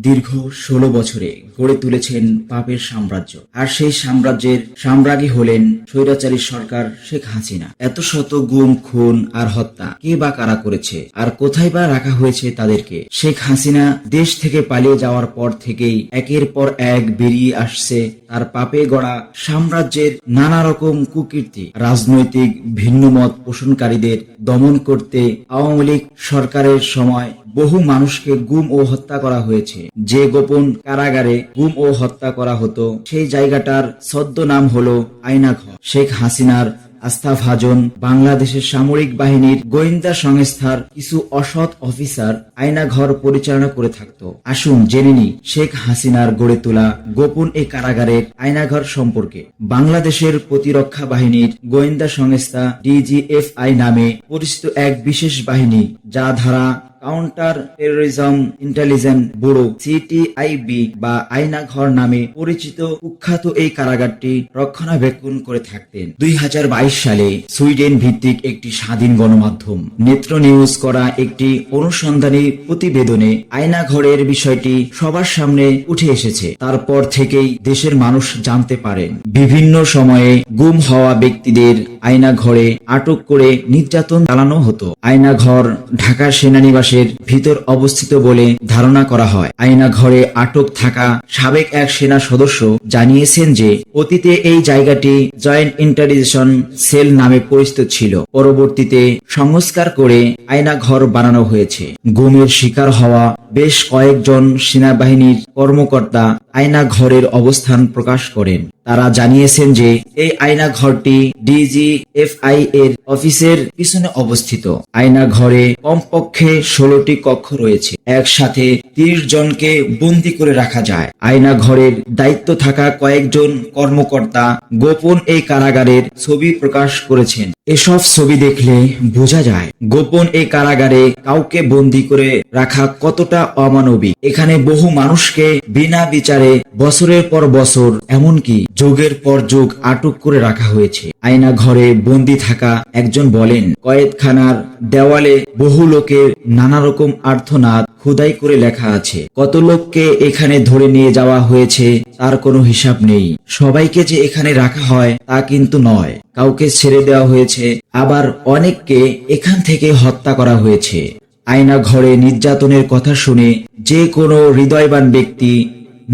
দীর্ঘ ১৬ বছরে গড়ে তুলেছেন পাপের সাম্রাজ্য। আর সেই সাম্রাজ্যের সাম্রাজ্ঞী হলেন স্বৈরাচারী সরকার শেখ হাসিনা। এত শত গুম, খুন আর হত্যা কে বা কারা করেছে, আর কোথায় বা রাখা হয়েছে তাদেরকে? শেখ হাসিনা দেশ থেকে পালিয়ে যাওয়ার পর থেকেই একের পর এক বেরিয়ে আসছে তার পাপে গড়া সাম্রাজ্যের নানা রকম কুকীর্তি। রাজনৈতিক ভিন্নমত পোষণকারীদের দমন করতে আওয়ামী লীগ সরকারের সময় বহু মানুষকে গুম ও হত্যা করা হয়েছে। যে গোপন কারাগারে গুম ও হত্যা করা হতো সেই জায়গাটার ছদ্মনাম হলো আয়নাঘর। শেখ হাসিনার আস্থাভাজন বাংলাদেশের সামরিক বাহিনীর গোয়েন্দা সংস্থার কিছু অসৎ অফিসার আয়নাঘর পরিচালনা করে থাকতো। আসুন জেনে নিই শেখ হাসিনার গড়ে তোলা গোপন এই কারাগারের আয়নাঘর সম্পর্কে। বাংলাদেশের প্রতিরক্ষা বাহিনীর গোয়েন্দা সংস্থা DGFI নামে পরিচিত এক বিশেষ বাহিনী, যা ধারা counter terrorism intelligence bureau CTIB বা আয়নাঘর নামে পরিচিত কুখ্যাত এই কারাগারটি রক্ষণাবেক্ষণ করে থাকতেন। 2022 সালে সুইডেন ভিত্তিক একটি স্বাধীন গণমাধ্যম নেত্র নিউজ করা একটি অনুসন্ধানী প্রতিবেদনে আয়নাঘরের বিষয়টি সবার সামনে উঠে এসেছে। তারপর থেকেই দেশের মানুষ জানতে পারেন বিভিন্ন সময়ে গুম হওয়া ব্যক্তিদের আয়নাঘরে আটক করে নির্যাতন চালানো হতো। আয়নাঘর ঢাকার সেনানিবাসের ভিতর অবস্থিত বলে ধারণা করা হয়। আয়নাঘরে আটক থাকা সাবেক এক সেনা সদস্য জানিয়েছেন যে অতীতে এই জায়গাটি জয়েন্ট ইন্টারোগেশন সেল নামে পরিচিত ছিল। পরবর্তীতে সংস্কার করে আয়নাঘর বানানো হয়েছে। গুমের শিকার হওয়া বেশ কয়েকজন সেনাবাহিনীর কর্মকর্তা আয়নাঘরের অবস্থান প্রকাশ করেন। তারা জানিয়েছেন যে এই আয়নাঘরটি DGFI এর অফিসের পিছনে অবস্থিত। আয়নাঘরে কমপক্ষে 16টি কক্ষ রয়েছে। একসাথে 30 জনকে বন্দী করে রাখা যায়। আয়নাঘরের দায়িত্ব থাকা কয়েকজন কর্মকর্তা গোপন এই কারাগারের ছবি প্রকাশ করেছেন। এসব ছবি দেখলে বোঝা যায় গোপন এই কারাগারে কাউকে বন্দী করে রাখা কতটা অমানবিক। এখানে বহু মানুষকে বিনা বিচারে বছরের পর বছর, এমনকি যুগের পর যুগ আটক করে রাখা হয়েছে। আয়নাঘরে বন্দী থাকা একজন বলেন, কয়েদখানার দেওয়ালে বহু লোকের নানা রকম আর্তনাদ খোদাই করে লেখা আছে। কত লোককে এখানে ধরে নিয়ে যাওয়া হয়েছে তার কোনো হিসাব নেই। সবাইকে যে এখানে রাখা হয় তা কিন্তু নয়। কাউকে ছেড়ে দেওয়া হয়েছে, আবার অনেককে এখান থেকে হত্যা করা হয়েছে। আয়নাঘরে নির্যাতনের কথা শুনে যে কোনো হৃদয়বান ব্যক্তি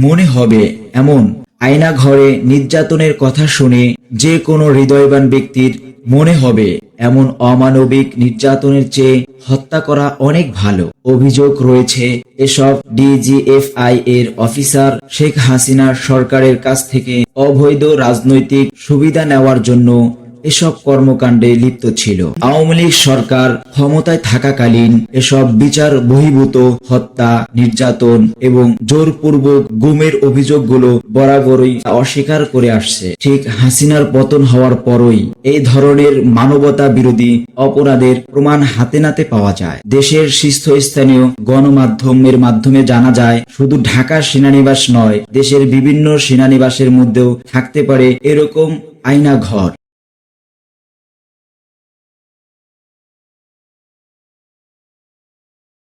মনে হবে এমন আয়নাঘরে নির্যাতনের কথা শুনে যে কোনো হৃদয়বান ব্যক্তির মনে হবে এমন অমানবিক নির্যাতনের চেয়ে হত্যা করা অনেক ভালো। অভিযোগ রয়েছে এসব DGFI এর অফিসার শেখ হাসিনার সরকারের কাছ থেকে অবৈধ রাজনৈতিক সুবিধা নেওয়ার জন্য এসব কর্মকাণ্ডে লিপ্ত ছিল। আওয়ামী লীগ সরকার ক্ষমতায় থাকাকালীন এসব বিচার বহির্ভূত হত্যা, নির্যাতন এবং জোরপূর্বক গুমের অভিযোগগুলো বরাবরই অস্বীকার করে আসছে। ঠিক হাসিনার পতন হওয়ার পরই এই ধরনের মানবতা বিরোধী অপরাধের প্রমাণ হাতে নাতে পাওয়া যায়। দেশের শীর্ষস্থানীয় গণমাধ্যমের মাধ্যমে জানা যায়, শুধু ঢাকার সেনানিবাস নয়, দেশের বিভিন্ন সেনানিবাসের মধ্যেও থাকতে পারে এরকম আয়নাঘর।